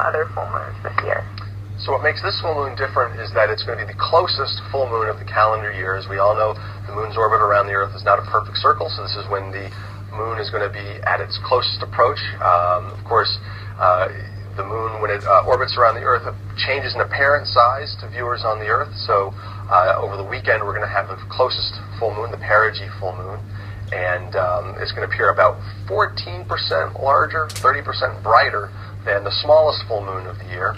other full moons this year? So what makes this full moon different is that it's going to be the closest full moon of the calendar year. As we all know, the moon's orbit around the Earth is not a perfect circle, so this is when the moon is going to be at its closest approach. Of course, the moon, when it orbits around the Earth, changes in apparent size to viewers on the Earth. So over the weekend, we're going to have the closest full moon, the perigee full moon, and it's going to appear about 14% larger, 30% brighter than the smallest full moon of the year.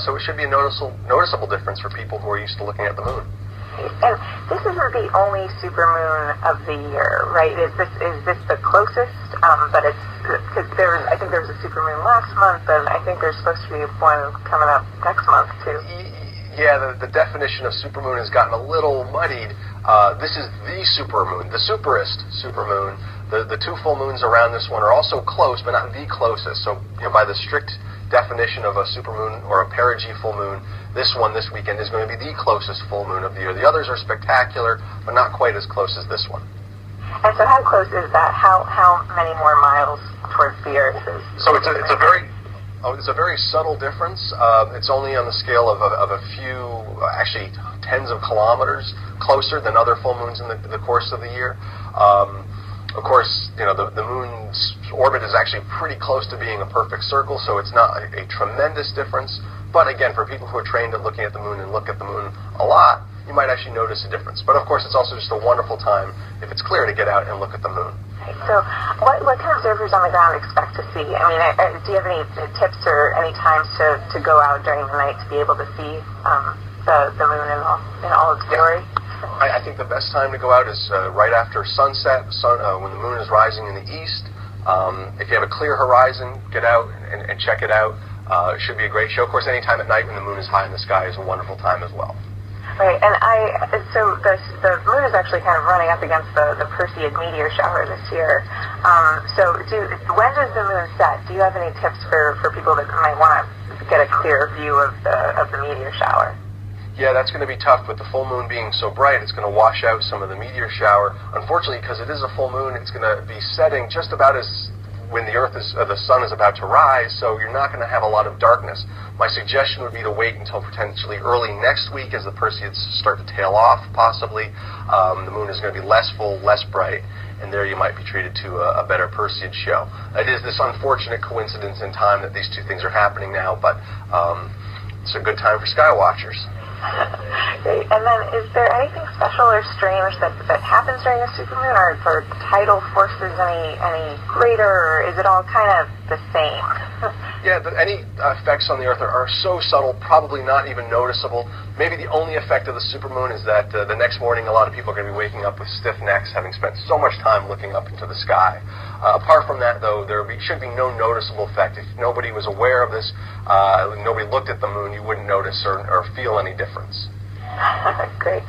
So it should be a noticeable difference for people who are used to looking at the moon. And this isn't the only supermoon of the year, right? Is this the closest? But it's because I think there was a supermoon last month, and I think there's supposed to be one coming up next month too. Yeah, the definition of supermoon has gotten a little muddied. This is the supermoon, the superest supermoon. The two full moons around this one are also close, but not the closest. So, by the strict definition of a supermoon or a perigee full moon, this one this weekend is going to be the closest full moon of the year. The others are spectacular, but not quite as close as this one. And so how close is that? How many more miles towards the Earth is? So it's a very subtle difference. It's only on the scale of a few, actually tens of kilometers closer than other full moons in the course of the year. Of course, the moon's orbit is actually pretty close to being a perfect circle, so it's not a tremendous difference. But again, for people who are trained at looking at the moon and look at the moon a lot, you might actually notice a difference. But of course, it's also just a wonderful time, if it's clear, to get out and look at the moon. So what can observers on the ground expect to see? I mean, do you have any tips or any times to go out during the night to be able to see the moon in all its glory? I think the best time to go out is right after sunset, when the moon is rising in the east. If you have a clear horizon, get out and check it out. It should be a great show. Of course, any time at night when the moon is high in the sky is a wonderful time as well. Right, and so the moon is actually kind of running up against the Perseid meteor shower this year. When does the moon set? Do you have any tips for people that might want to get a clear view of the meteor shower? Yeah, that's going to be tough. With the full moon being so bright, it's going to wash out some of the meteor shower. Unfortunately, because it is a full moon, it's going to be setting just about as when the sun is about to rise, so you're not going to have a lot of darkness. My suggestion would be to wait until potentially early next week as the Perseids start to tail off, possibly. The moon is going to be less full, less bright, and there you might be treated to a better Perseid show. It is this unfortunate coincidence in time that these two things are happening now, but it's a good time for sky watchers. Great. And then, is there anything special or strange that happens during a supermoon? Are tidal forces any greater, or is it all kind of the same? Yeah, any effects on the Earth are so subtle, probably not even noticeable. Maybe the only effect of the supermoon is that the next morning a lot of people are going to be waking up with stiff necks, having spent so much time looking up into the sky. Apart from that, though, should be no noticeable effect. If nobody was aware of this, nobody looked at the moon, you wouldn't notice or feel any difference. Great.